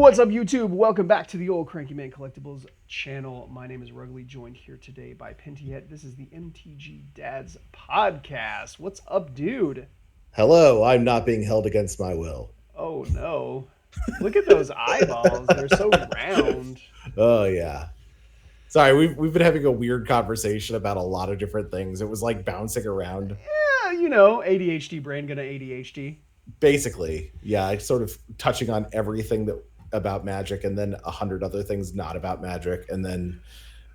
What's up, YouTube? Welcome back to the Old Cranky Man Collectibles channel. My name is Rugley, joined here today by Pintyhead. This is the MtG Dads podcast. What's up, dude? Hello, I'm not being held against my will. Oh no! Look at those eyeballs; they're so round. Oh yeah. Sorry, we've been having a weird conversation about a lot of different things. It was like bouncing around. Yeah, you know, ADHD brain gonna ADHD. Basically, yeah, it's sort of touching on everything that about magic and then 100 other things not about magic and then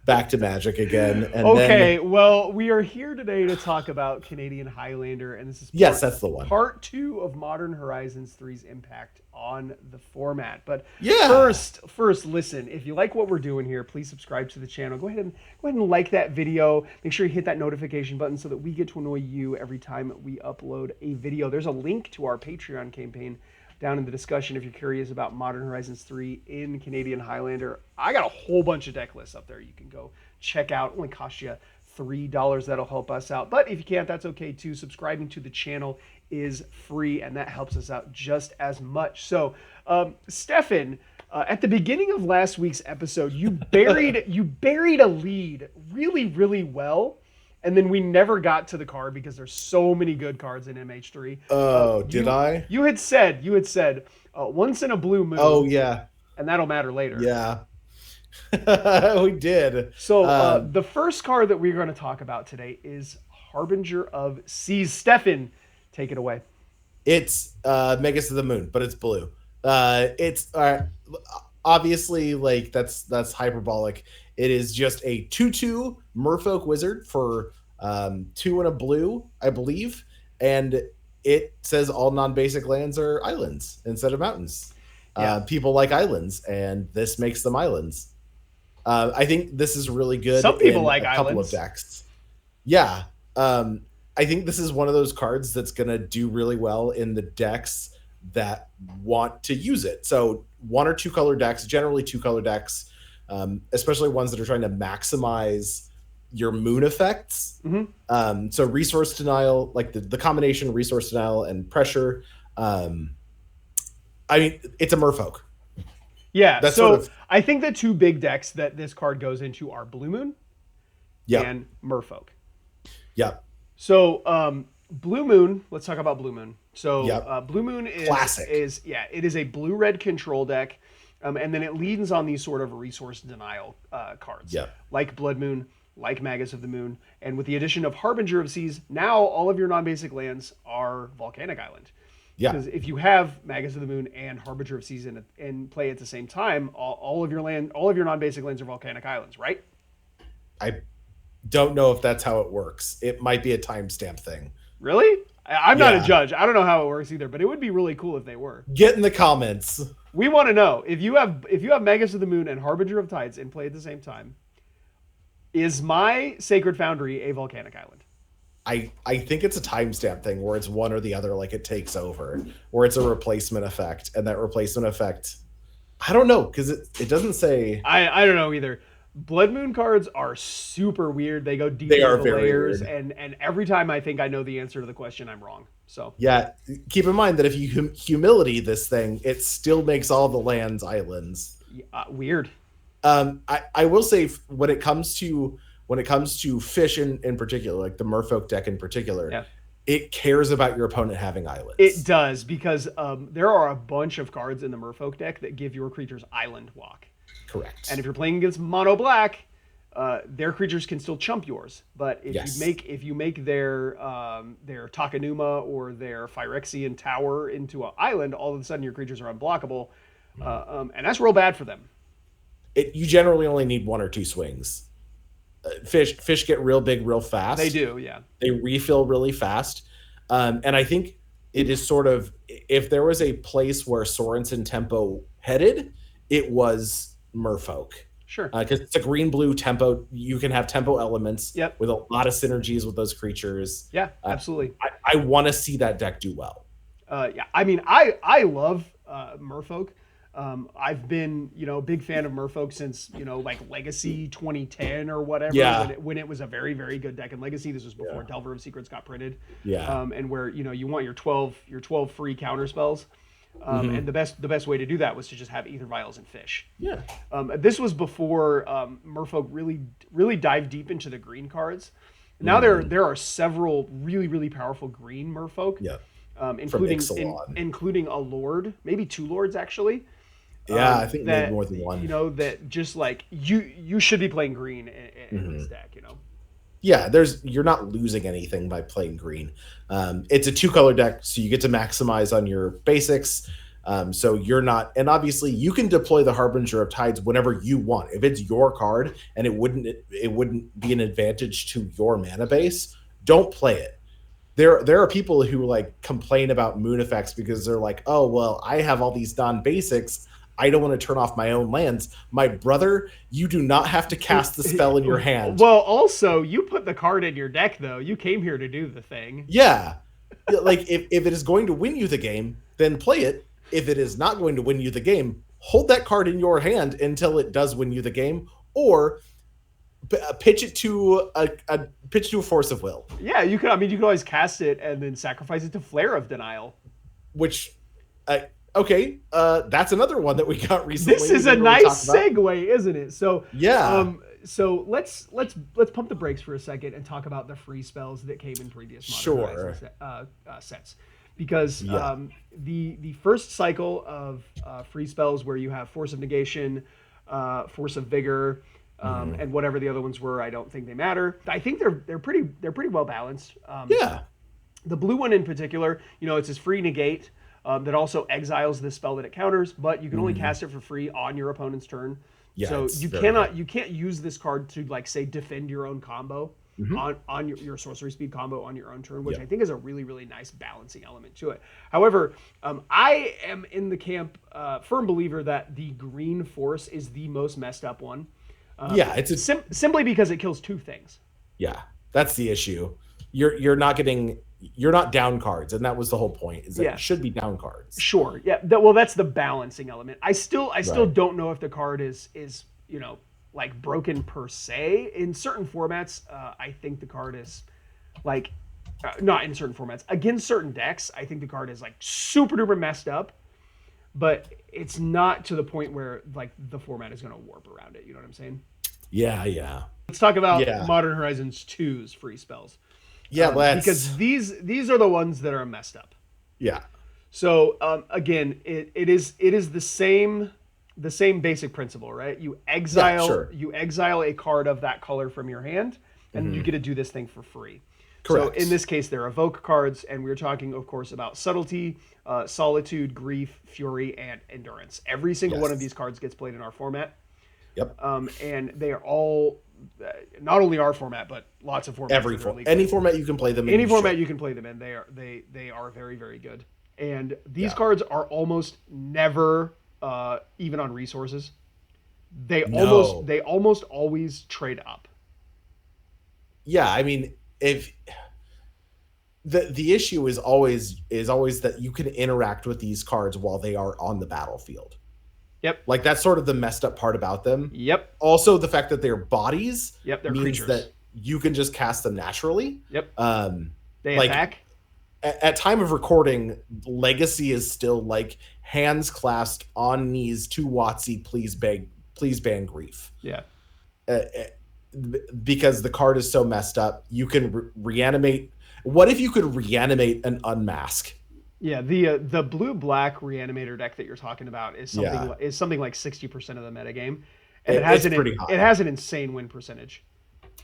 back to magic again. And Okay, then well, we are here today to talk about Canadian Highlander, and this is yes, that's the one. Part 2 of Modern Horizons 3's impact on the format. But Yeah. first, listen, if you like what we're doing here, please subscribe to the channel. Go ahead and like that video. Make sure you hit that notification button so that we get to annoy you every time we upload a video. There's a link to our Patreon campaign down in the discussion if you're curious about Modern Horizons 3 in Canadian Highlander. I got a whole bunch of deck lists up there you can go check out. It only costs you $3. That'll help us out. But if you can't, that's okay too. Subscribing to the channel is free, and that helps us out just as much. So, Stefan, at the beginning of last week's episode, you buried a lead really, really well. And then we never got to the card because there's so many good cards in MH3. Oh, did I? You had said once in a blue moon. Oh yeah. And that'll matter later. Yeah. We did. So the first card that we're going to talk about today is Harbinger of Seas. Stefan, take it away. It's Megas of the Moon, but it's blue. It's obviously like that's hyperbolic. It is just a 2/2 Merfolk Wizard for 2 and a blue, I believe, and it says all non-basic lands are islands instead of mountains. Yeah. People like islands, and this makes them islands. I think this is really good. Some people in like a couple islands. of decks. Yeah. I think this is one of those cards that's going to do really well in the decks that want to use it. So 1 or 2 color decks, generally 2 color decks, especially ones that are trying to maximize your moon effects. Mm-hmm. So resource denial, like the combination resource denial and pressure. I mean, it's a merfolk. Yeah, That's so sort of, I think the 2 big decks that this card goes into are Blue Moon and Merfolk. Yeah. So Blue Moon, let's talk about Blue Moon. So Blue Moon Classic. It is a blue-red control deck, and then it leans on these sort of resource denial cards, like Blood Moon, like Magus of the Moon, and with the addition of Harbinger of Seas, now all of your non-basic lands are Volcanic Island. Yeah. Because if you have Magus of the Moon and Harbinger of Seas in play at the same time, all of your non-basic lands are Volcanic Islands, right? I don't know if that's how it works. It might be a timestamp thing. Really? I'm not a judge. I don't know how it works either, but it would be really cool if they were. Get in the comments. We want to know if you have Magus of the Moon and Harbinger of Tides in play at the same time. Is my Sacred Foundry a Volcanic Island? I think it's a timestamp thing where it's one or the other, like it takes over, or it's a replacement effect, and that replacement effect, I don't know, because it doesn't say. I don't know either. Blood Moon cards are super weird. They go deep They into are the very layers, weird. and every time I think I know the answer to the question, I'm wrong. So Yeah, keep in mind that if you humility this thing, it still makes all the lands islands. Weird. I will say when it comes to fish in particular, like the Merfolk deck in particular, it cares about your opponent having islands. It does, because there are a bunch of cards in the Merfolk deck that give your creatures island walk. Correct. And if you're playing against mono black, their creatures can still chump yours. But if you make their Takanuma or their Phyrexian Tower into an island, all of a sudden your creatures are unblockable, and that's real bad for them. You generally only need 1 or 2 swings. Fish get real big real fast. They do, yeah. They refill really fast. And I think it is sort of, if there was a place where Sorensen tempo headed, it was Merfolk. Sure. Because it's a green-blue tempo. You can have tempo elements Yep. with a lot of synergies with those creatures. Yeah, absolutely. I want to see that deck do well. Yeah, I mean, I love Merfolk. I've been, a big fan of Merfolk since, like Legacy 2010 or whatever. Yeah. When it was a very, very good deck in Legacy. This was before Delver of Secrets got printed. Yeah. And where, you want your 12 free counter spells. And the best way to do that was to just have Ether Vials and Fish. Yeah. This was before Merfolk really dived deep into the green cards. Now there are several really powerful green Merfolk. Yeah. Including a Lord, maybe 2 Lords actually. Yeah, I think that, maybe more than one. That just like you should be playing green in this deck. Yeah, you're not losing anything by playing green. It's a 2-color deck, so you get to maximize on your basics. So you're not, and obviously you can deploy the Harbinger of Tides whenever you want. If it's your card and it wouldn't be an advantage to your mana base, don't play it. There are people who like complain about moon effects because they're like, oh well, I have all these non-basics. I don't want to turn off my own lands. My brother, you do not have to cast the spell in your hand. Well, also, you put the card in your deck, though. You came here to do the thing. Yeah. Like, if it is going to win you the game, then play it. If it is not going to win you the game, hold that card in your hand until it does win you the game, or pitch it to a force of will. Yeah, you could. I mean, you could always cast it and then sacrifice it to Flare of Denial. Which... okay, that's another one that we got recently. This is a nice segue, isn't it? So yeah. So let's pump the brakes for a second and talk about the free spells that came in previous Modern Horizons sets, because the first cycle of free spells where you have Force of Negation, Force of Vigor, and whatever the other ones were, I don't think they matter. I think they're pretty well balanced. The blue one in particular, it's this free negate. That also exiles the spell that it counters, but you can only cast it for free on your opponent's turn. Yeah, so you can't use this card to, like, say, defend your own combo on your sorcery speed combo on your own turn, which I think is a really nice balancing element to it. However, I am in the camp firm believer that the green force is the most messed up one. It's simply because it kills 2 things. Yeah, that's the issue. You're not down cards, and that was the whole point. Is that it should be down cards. Sure. Yeah. Well, that's the balancing element. I still don't know if the card is like broken per se. In certain formats, I think the card is like not in certain formats. Against certain decks, I think the card is like super duper messed up, but it's not to the point where like the format is going to warp around it. You know what I'm saying? Yeah. Let's talk about Modern Horizons 2's free spells. Yeah, because these are the ones that are messed up. Yeah. So again, it is the same basic principle, right? You exile a card of that color from your hand, and you get to do this thing for free. Correct. So in this case, they're evoke cards, and we're talking, of course, about Subtlety, Solitude, Grief, Fury, and Endurance. Every single one of these cards gets played in our format. Yep. And they are all not only our format, but lots of formats. Any format you can play them in. Any format you can play them in. They are very, very good. And these cards are almost never even on resources. They almost always trade up. Yeah, I mean, if the issue is always that you can interact with these cards while they are on the battlefield. Yep. Like, that's sort of the messed up part about them. Yep. Also, the fact that they're bodies they're means creatures. that you can just cast them naturally. Yep. They attack. At time of recording, Legacy is still like hands clasped on knees to WotC, please ban Grief. Yeah. Because the card is so messed up, you can reanimate. What if you could reanimate an Unmask? Yeah, the blue-black Reanimator deck that you're talking about is something like 60% of the metagame, and it has an insane win percentage.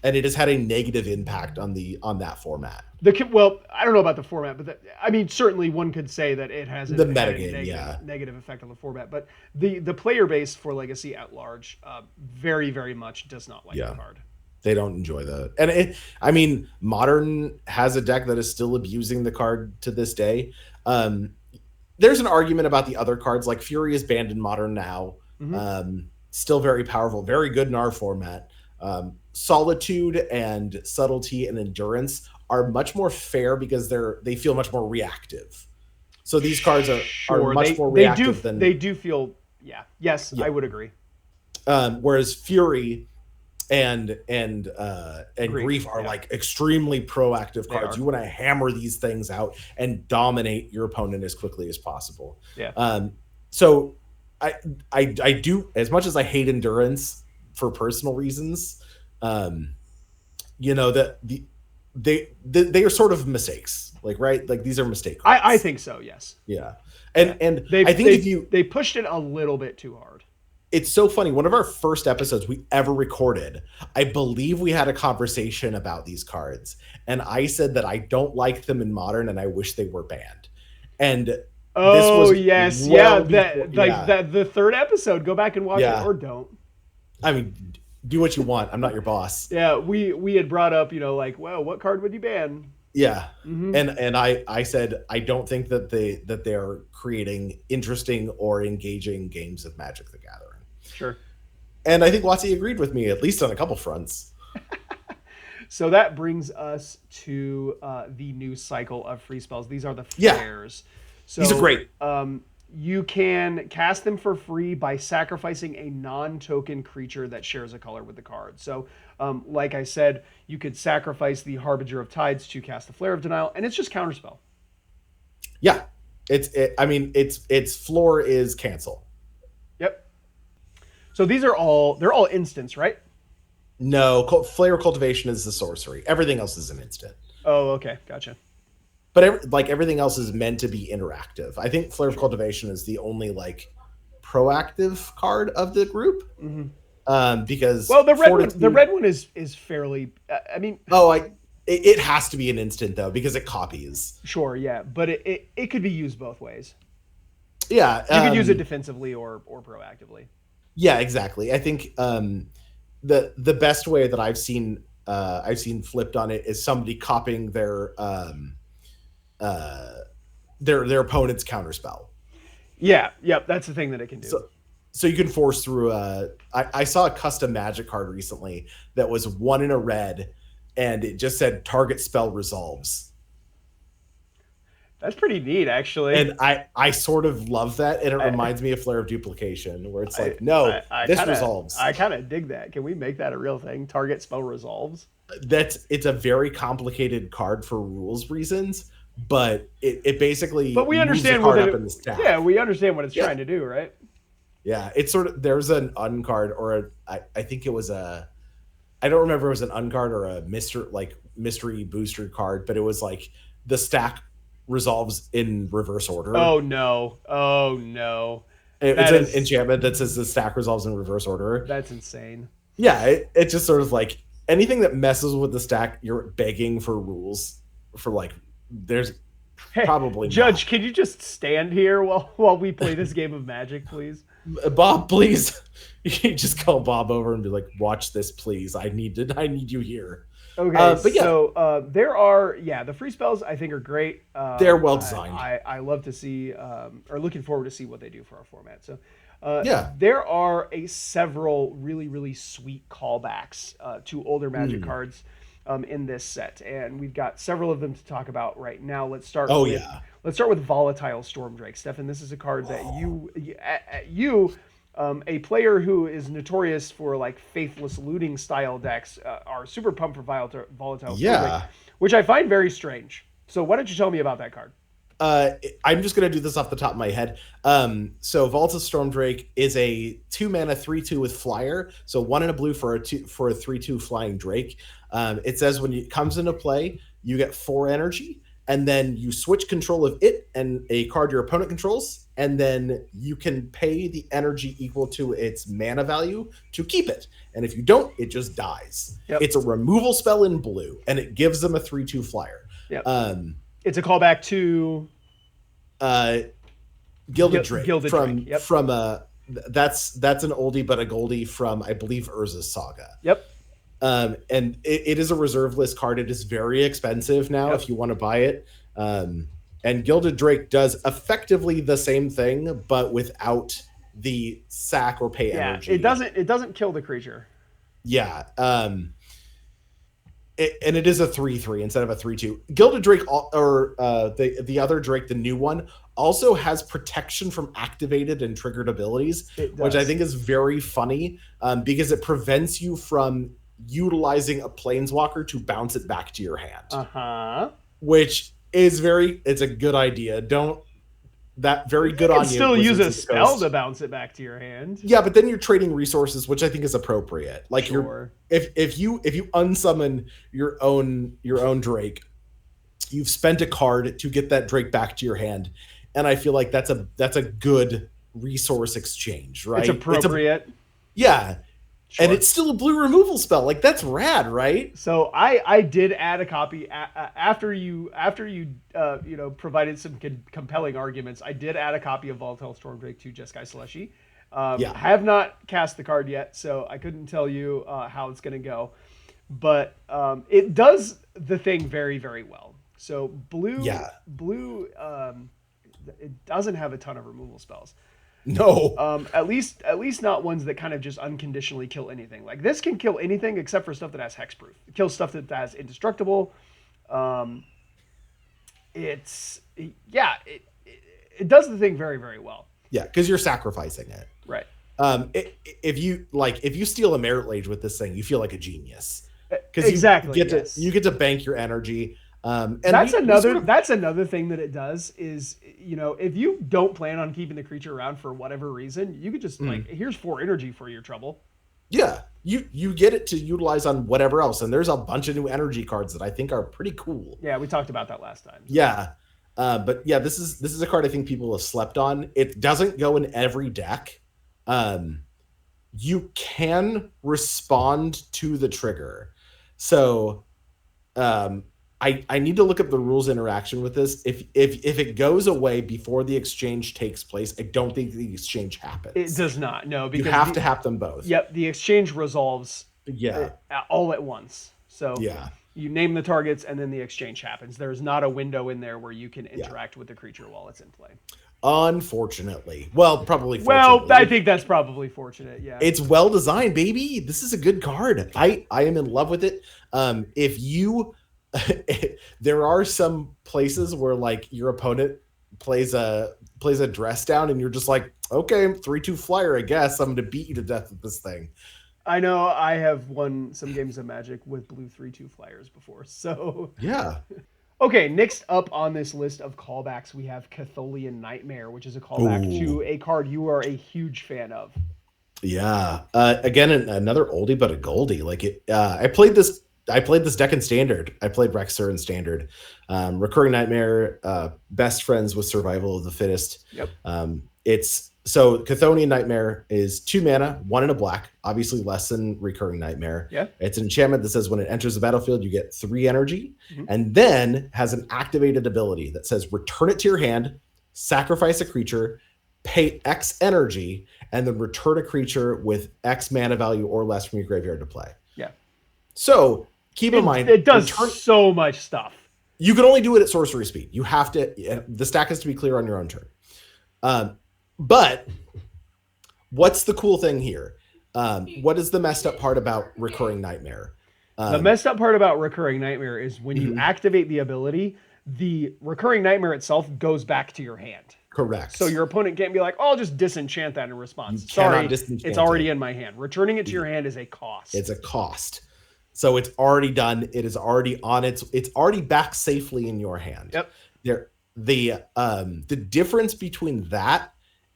And it has had a negative impact on that format. Well, I don't know about the format, but I mean, certainly one could say that it has the metagame, negative effect on the format. But the player base for Legacy at large, very, very much does not like the card. They don't enjoy that. And Modern has a deck that is still abusing the card to this day. There's an argument about the other cards, like Fury is banned in Modern now. Still very powerful, very good in our format. Solitude and Subtlety and Endurance are much more fair because they feel much more reactive. So these cards are much more reactive than they do feel. Yeah. Yes, I would agree. Whereas Fury and Grief are yeah. like extremely proactive They cards. are. You want to hammer these things out and dominate your opponent as quickly as possible. Yeah. So I I do, as much as I hate endurance for personal reasons, you know, that they are sort of mistakes, like, right, like these are mistake I cards. think so. Yes. Yeah. Yeah. And They I think if you, they pushed it a little bit too hard. it's so funny. One of our first episodes we ever recorded, I believe we had a conversation about these cards, and I said that I don't like them in Modern and I wish they were banned. And this Oh was yes, yeah. well before, That like yeah, that the third episode. Go back and watch it, yeah. or don't. I mean, do what you want. I'm not your boss. Yeah, we had brought up, like, well, what card would you ban? Yeah. Mm-hmm. And I said I don't think that they are creating interesting or engaging games of Magic the Gathering. Sure. And I think Watsi agreed with me, at least on a couple fronts. So that brings us to the new cycle of free spells. These are the Yeah. flares. So, These are great. You can cast them for free by sacrificing a non-token creature that shares a color with the card. So, like I said, you could sacrifice the Harbinger of Tides to cast the Flare of Denial, and it's just counterspell. Yeah. I mean, its floor is cancel. Yep. So they're all instants, right? No, Flare Cultivation is the sorcery. Everything else is an instant. Oh, okay, gotcha. But everything else is meant to be interactive. I think Flare of Cultivation is the only like proactive card of the group. Mm-hmm. Because the red one is fairly. I mean, it has to be an instant though because it copies. Sure, yeah, but it could be used both ways. Yeah, you could use it defensively or proactively. Yeah, exactly. I think the best way that I've seen flipped on it is somebody copying their opponent's counterspell. Yeah, yep, that's the thing that it can do. So you can force through I saw a custom Magic card recently that was 1 in a red, and it just said target spell resolves. That's pretty neat, actually. And I sort of love that, and it reminds me of Flare of Duplication, where it's like, this resolves. I kind of dig that. Can we make that a real thing? Target spell resolves? It's a very complicated card for rules reasons, but it basically. But we understand what up in the stack. Yeah, we understand what it's trying to do, right? Yeah, it's sort of, there's an uncard or I think it was a, I don't remember if it was an uncard or a mystery booster card, but it was like the stack resolves in reverse order. Oh no! It's an enchantment that says the stack resolves in reverse order. That's insane. Yeah, it's just sort of like anything that messes with the stack, you're begging for rules for like. There's probably Judge. Can you just stand here while we play this game of Magic, please? Bob, please. You just call Bob over and be like, "Watch this, please. I need you here." Okay, but yeah. So there are the free spells I think are great. They're well designed. I love to see or looking forward to see what they do for our format. So there are several really really sweet callbacks to older Magic cards in this set, and we've got several of them to talk about right now. Let's start. Let's start with Volatile Stormdrake. Stefan, this is a card that you a player who is notorious for like faithless looting style decks are super pumped for Volatile Stormdrake, which I find very strange. So why don't you tell me about that card? I'm just going to do this off the top of my head. So Volatile Stormdrake is a 2-mana 3/2 with flyer. So 1 and a blue for a 3/2 flying Drake. It says when it comes into play, you get 4 energy, and then you switch control of it and a card your opponent controls, and then you can pay the energy equal to its mana value to keep it. And if you don't, it just dies. Yep. It's a removal spell in blue, and it gives them a 3/2 flyer. Yep. It's a callback to Gilded Drake. Gilded from Drake. Yep. From that's an oldie but a goldie from, I believe, Urza's Saga. Yep. And it is a reserve list card. It is very expensive now if you want to buy it. And Gilded Drake does effectively the same thing, but without the sack or pay energy. It doesn't kill the creature. Yeah. And it is a 3/3 instead of a 3/2. Gilded Drake, or the other Drake, the new one, also has protection from activated and triggered abilities, which I think is very funny because it prevents you from utilizing a planeswalker to bounce it back to your hand. Uh-huh. Which is it's a good idea. Very good on you. Still use a spell to Coast. bounce it back to your hand. Yeah, but then you're trading resources, which I think is appropriate. Like Sure. if you unsummon your own Drake, you've spent a card to get that Drake back to your hand, and I feel like that's a good resource exchange, right? It's appropriate. Yeah. Sure. And it's still a blue removal spell. Like, that's rad, right? So I did add a copy after you provided some compelling arguments. I did add a copy of Volatile Stormdrake to Jeskai Slushy. Yeah. I have not cast the card yet, so I couldn't tell you how it's going to go. But it does the thing very, very well. So blue, it doesn't have a ton of removal spells. No. At least not ones that kind of just unconditionally kill anything. Like this can kill anything except for stuff that has hexproof. It kills stuff that has indestructible. It does the thing very, very well. Yeah, because you're sacrificing it. Right. If you steal a Merit Lage with this thing, you feel like a genius. Because exactly, you get to bank your energy. And that's another thing that it does is, if you don't plan on keeping the creature around for whatever reason, you could just here's 4 energy for your trouble. Yeah, you get it to utilize on whatever else, and there's a bunch of new energy cards that I think are pretty cool. Yeah, we talked about that last time. Yeah, but yeah, this is a card I think people have slept on. It doesn't go in every deck. You can respond to the trigger, so I need to look up the rules interaction with this. If it goes away before the exchange takes place, I don't think the exchange happens. It does not. No, because you have to have them both. Yep, the exchange resolves. Yeah, all at once. So yeah, you name the targets and then the exchange happens. There's not a window in there where you can interact with the creature while it's in play. Unfortunately, well, probably. Well, I think that's probably fortunate. Yeah, it's well designed, baby. This is a good card. I am in love with it. If you there are some places where like your opponent plays a dress down and you're just like, okay, 3/2 flyer, I guess I'm gonna beat you to death with this thing. I know I have won some games of Magic with blue 3/2 flyers before, so yeah. Okay, next up on this list of callbacks we have Chthonian Nightmare, which is a callback to a card you are a huge fan of. Yeah, again, another oldie but a goldie. Like it, I played this deck in Standard. I played Rexer in Standard. Recurring Nightmare, best friends with Survival of the Fittest. Yep. So Chthonian Nightmare is 2 mana, 1 and a black, obviously less than Recurring Nightmare. Yeah. It's an enchantment that says when it enters the battlefield, you get 3 energy, and then has an activated ability that says return it to your hand, sacrifice a creature, pay X energy, and then return a creature with X mana value or less from your graveyard to play. Yeah. So keep in mind, it does so much stuff. You can only do it at sorcery speed. You have to. The stack has to be clear on your own turn. But what's the cool thing here? What is the messed up part about Recurring Nightmare? The messed up part about Recurring Nightmare is when you activate the ability, the Recurring Nightmare itself goes back to your hand. Correct. So your opponent can't be like, oh, I'll just disenchant that in response. Sorry, it's already in my hand. Returning it to your hand is a cost. It's a cost. So it's already done. It is already on it's already back safely in your hand. Yep. The difference between that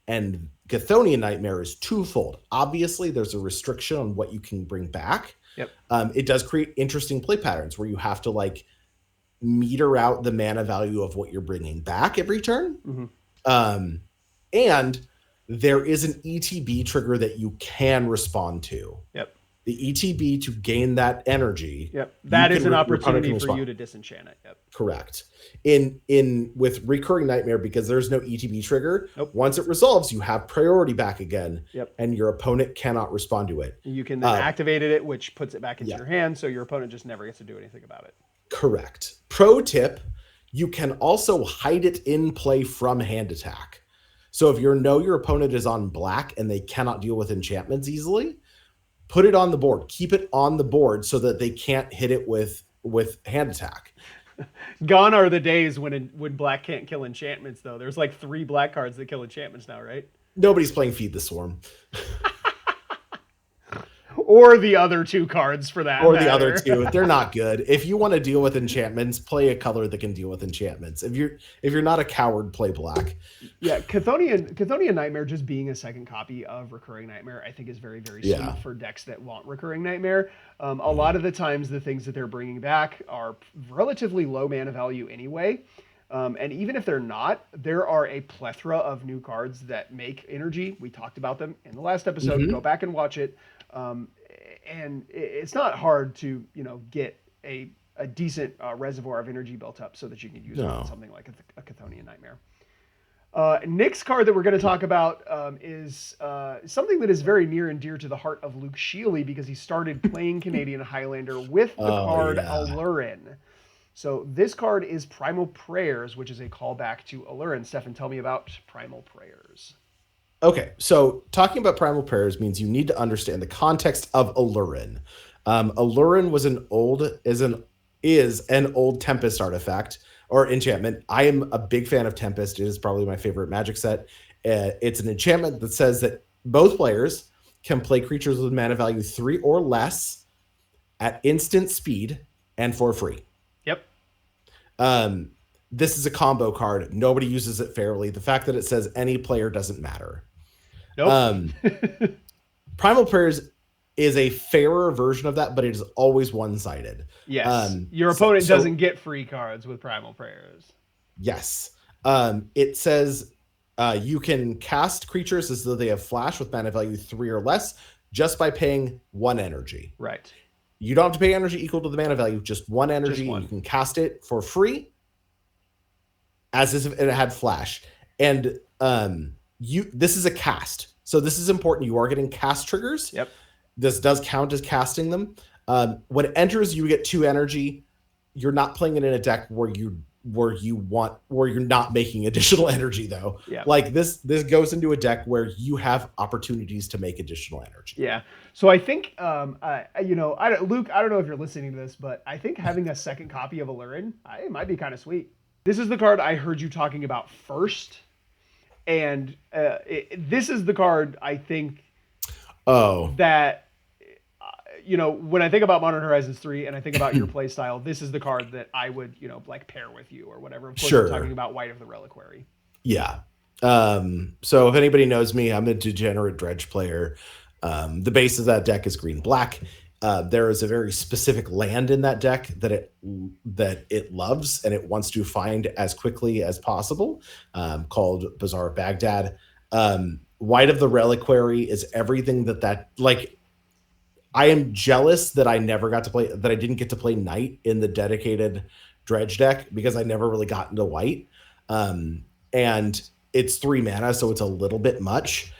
and Chthonian Nightmare is twofold. Obviously, there's a restriction on what you can bring back. Yep. It does create interesting play patterns where you have to like meter out the mana value of what you're bringing back every turn. And there is an ETB trigger that you can respond to. Yep. The ETB to gain that energy. Yep. That is an opportunity for you to disenchant it. Yep. Correct. With Recurring Nightmare, because there's no ETB trigger, once it resolves, you have priority back again. Yep. And your opponent cannot respond to it. You can then activate it, which puts it back into your hand, so your opponent just never gets to do anything about it. Correct. Pro tip, you can also hide it in play from hand attack. So if your opponent is on black and they cannot deal with enchantments easily, put it on the board. Keep it on the board so that they can't hit it with hand attack. Gone are the days when black can't kill enchantments, though. There's like 3 black cards that kill enchantments now, right? Nobody's playing Feed the Swarm. or the other two cards for that or matter. the other two. They're not good. If you want to deal with enchantments, play a color that can deal with enchantments. If you're not a coward, play black. Yeah, Chthonian Nightmare just being a second copy of Recurring Nightmare, I think is very, very sweet Yeah. for decks that want Recurring Nightmare. A lot of the times, the things that they're bringing back are relatively low mana value anyway. And even if they're not, there are a plethora of new cards that make energy. We talked about them in the last episode. Go back and watch it. And it's not hard to get a decent reservoir of energy built up so that you can use it on something like a Chthonian Nightmare. Next card that we're going to talk about is something that is very near and dear to the heart of Luke Shealy because he started playing Canadian Highlander with the card Allurin. So this card is Primal Prayers, which is a callback to Allurin. Stefan, tell me about Primal Prayers. Okay, so talking about Primal Prayers means you need to understand the context of Allurin. Allurin was is an old Tempest artifact or enchantment. I am a big fan of Tempest. It is probably my favorite Magic set. It's an enchantment that says that both players can play creatures with mana value 3 or less at instant speed and for free. Yep. This is a combo card. Nobody uses it fairly. The fact that it says any player doesn't matter. Nope. Primal Prayers is a fairer version of that, but it is always one-sided. Yes. Your opponent doesn't get free cards with Primal Prayers. Yes. It says you can cast creatures as though they have flash with mana value 3 or less just by paying 1 energy. Right. You don't have to pay energy equal to the mana value, just 1 energy. Just 1. You can cast it for free as if it had flash. And this is a cast. So this is important. You are getting cast triggers. Yep. This does count as casting them. When it enters, you get 2 energy. You're not playing it in a deck where you're not making additional energy though. Yeah. Like this goes into a deck where you have opportunities to make additional energy. Yeah. So I think Luke, I don't know if you're listening to this, but I think having a second copy of Allurin, it might be kind of sweet. This is the card I heard you talking about first, and this is the card I think. That. When I think about Modern Horizons 3 and I think about your play style, this is the card that I would, pair with you or whatever. Of course, sure. I'm talking about White of the Reliquary. Yeah. So if anybody knows me, I'm a degenerate dredge player. The base of that deck is green-black. There is a very specific land in that deck that it loves and it wants to find as quickly as possible, called Bazaar of Baghdad. White of the Reliquary is everything that like. I am jealous that I didn't get to play Knight in the dedicated dredge deck because I never really got into White. And it's 3 mana, so it's a little bit much.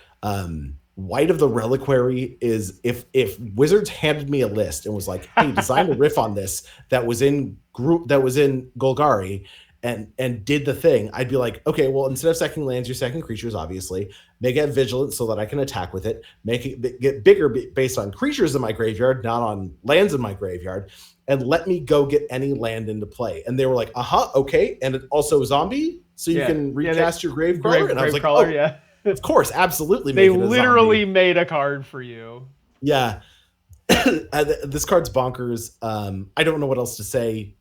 White of the Reliquary is if Wizards handed me a list and was like, hey, design a riff on this that was in Golgari and did the thing, I'd be like, okay, well, instead of sacking lands, you're sacking creatures, obviously. Make it vigilant so that I can attack with it. Make it get bigger based on creatures in my graveyard, not on lands in my graveyard. And let me go get any land into play. And they were like, okay. And it also zombie, so you can recast your Gravecrawler. And I was like, yeah. Of course, absolutely. They literally made a card for you. Yeah. This card's bonkers. I don't know what else to say.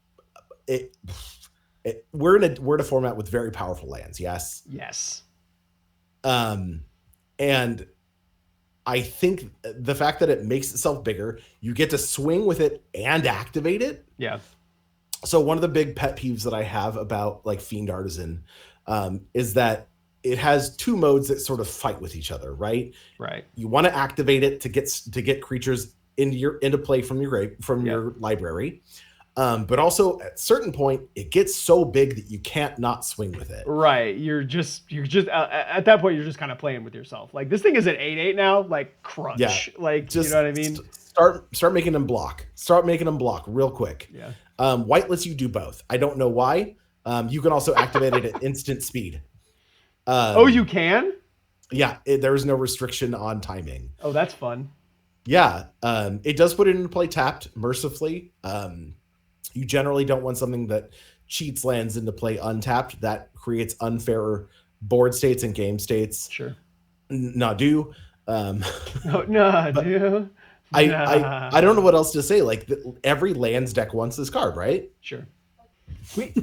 We're in a format with very powerful lands. Yes. And I think the fact that it makes itself bigger, you get to swing with it and activate it. Yeah. So one of the big pet peeves that I have about like Fiend Artisan is that it has 2 modes that sort of fight with each other, right? Right. You want to activate it to get creatures into play from your library. But also at a certain point, it gets so big that you can't not swing with it. Right. You're just at that point, you're just kind of playing with yourself. Like this thing is at 8/8 now, like crunch. Yeah. Like, just, you know what I mean? Start making them block. Start making them block real quick. Yeah. White lets you do both. I don't know why. You can also activate it at instant speed. You can? Yeah. There is no restriction on timing. Oh, that's fun. Yeah. It does put it into play tapped mercifully. You generally don't want something that cheats lands into play untapped. That creates unfair board states and game states. Sure. Not do. Do. I don't know what else to say. Like every lands deck wants this card, right? Sure. Sweet.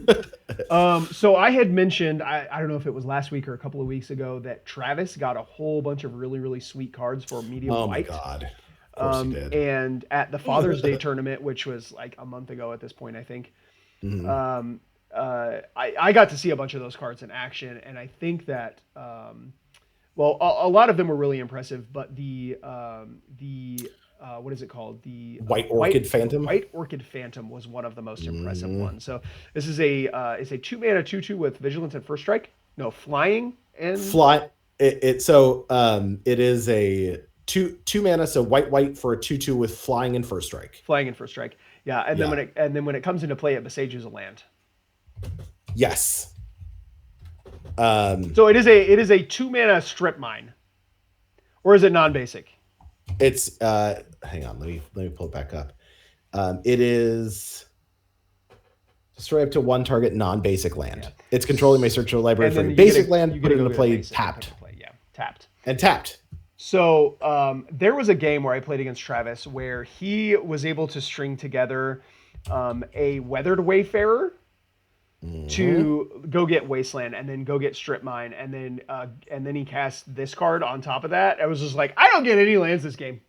So I had mentioned, I don't know if it was last week or a couple of weeks ago, that Travis got a whole bunch of really, really sweet cards for medium Oh white. my god. Of course he did. And at the Father's Day tournament, which was like a month ago at this point, I think, I got to see a bunch of those cards in action, and I think that well, a lot of them were really impressive, but the what is it called? The White Orchid Phantom. White Orchid Phantom was one of the most impressive ones. So this is a 2-mana 2/2 with vigilance and first strike. No, flying and it is a two mana, so white for a 2/2 with flying and first strike. Flying and first strike. Yeah, and then when it comes into play, it besiges a land. Yes. So it is a 2-mana strip mine, or is it non-basic? It's hang on, let me pull it back up. It is destroy up to one target non-basic land. Yeah. It's controlling my search of library for a basic land. You put it into play tapped. Yeah, tapped. And tapped. So there was a game where I played against Travis where he was able to string together a Weathered Wayfarer to go get Wasteland and then go get Strip Mine, and then he cast this card on top of that. I was just like, I don't get any lands this game.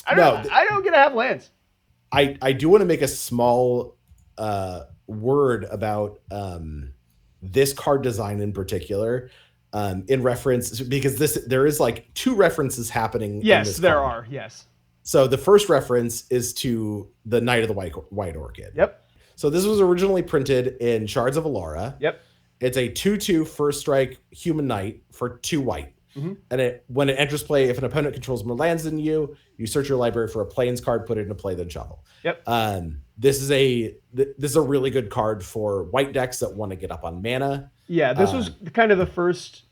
I don't get to have lands. I do want to make a small word about this card design in particular, in reference, because there is like two references happening. Yes, in this there card. are. Yes. So the first reference is to the Knight of the White Orchid. Yep. So this was originally printed in Shards of Alara. Yep. It's a 2/2 first strike human knight for 2 white. And when it enters play, if an opponent controls more lands than you, you search your library for a plains card, put it into play, then shuffle. Yep. This is a really good card for white decks that want to get up on mana. Yeah, this was kind of the first,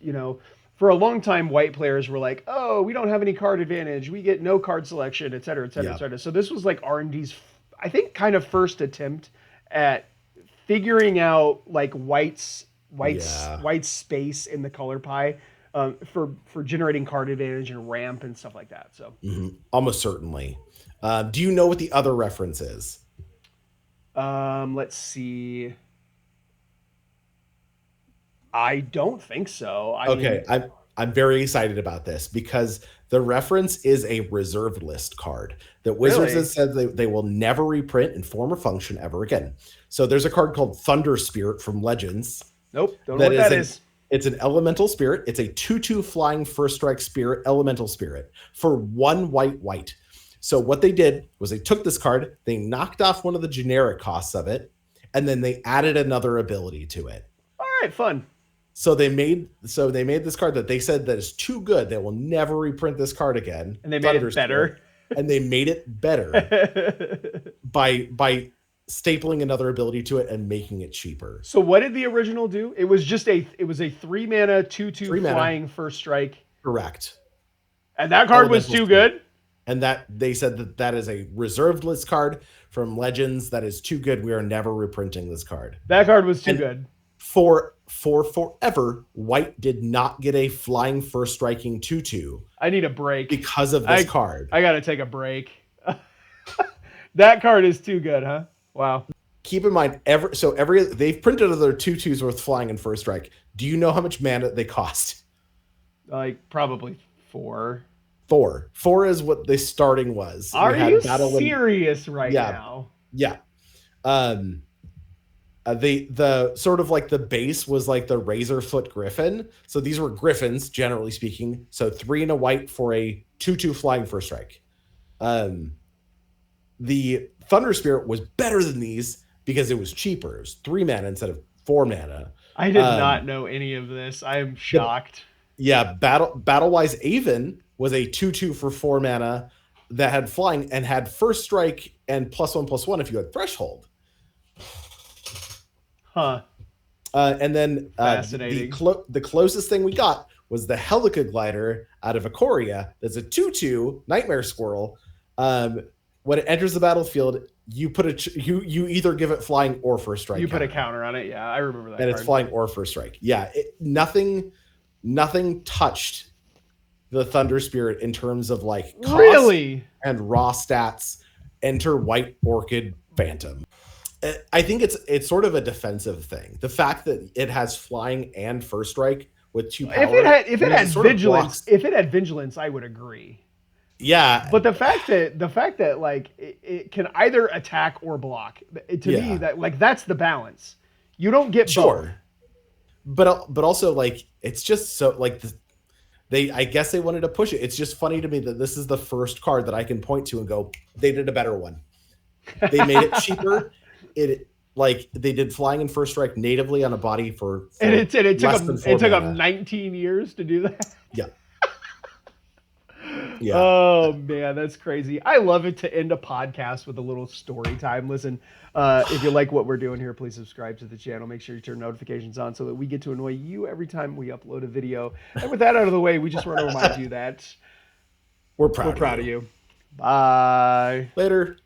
for a long time, white players were like, oh, we don't have any card advantage. We get no card selection, et cetera, et cetera, et cetera. So this was like R&D's, I think, kind of first attempt at figuring out like white's space in the color pie for generating card advantage and ramp and stuff like that. So almost certainly. Do you know what the other reference is? Let's see. I don't think so. I'm very excited about this because the reference is a reserved list card that Wizards has said they will never reprint in form or function ever again. So there's a card called Thunder Spirit from Legends. Nope, don't know what that is. It's an elemental spirit. It's a 2/2 flying first strike spirit, elemental spirit for 1 white. So what they did was they took this card, they knocked off one of the generic costs of it, and then they added another ability to it. All right, fun. So they made this card that they said that is too good. They will never reprint this card again. And they made it better. And they made it better by stapling another ability to it and making it cheaper. So what did the original do? It was just a 3-mana 2/2 flying first strike. Correct. And that card was too good. And that they said that is a reserved list card from Legends that is too good. We are never reprinting this card. That card was too good. For forever, white did not get a flying first striking 2/2. I need a break because of this card. I gotta take a break. That card is too good, huh? Wow. Keep in mind, they've printed other 2/2s worth flying and first strike. Do you know how much mana they cost? Like probably 4. 4 is what the starting was. Are you serious right now? Yeah. The sort of like the base was like the Razorfoot Griffin. So these were Griffins, generally speaking. So 3 and a white for a 2/2 flying first strike. The Thunder Spirit was better than these because it was cheaper. It was 3 mana instead of 4 mana. I did not know any of this. I am shocked. Yeah, Battlewise Aven was a 2/2 for 4 mana that had flying and had first strike and +1/+1 if you had Threshold. Huh. And then the closest thing we got was the Helica Glider out of Ikoria. That's a 2/2 Nightmare Squirrel. When it enters the battlefield, you put you either give it flying or first strike. You put a counter on it. Yeah, I remember that. And it's flying or first strike. Yeah, nothing touched the Thunder Spirit in terms of like cost Really? and raw stats. Enter White Orchid Phantom. I think it's sort of a defensive thing. The fact that it has flying and first strike with 2 power. If it had vigilance, if it had vigilance, I would agree. Yeah, But the fact that like it can either attack or block, to me that like that's the balance. You don't get both. But also like it's just so like I guess they wanted to push it. It's just funny to me that this is the first card that I can point to and go, they did a better one. They made it cheaper. Like they did flying and first strike natively on a body for and it took them 19 years to do that. Yeah. Yeah. Oh man, that's crazy. I love it to end a podcast with a little story time. Listen, if you like what we're doing here, please subscribe to the channel. Make sure you turn notifications on so that we get to annoy you every time we upload a video. And with that out of the way, we just want to remind you that we're proud of you. Bye. Later.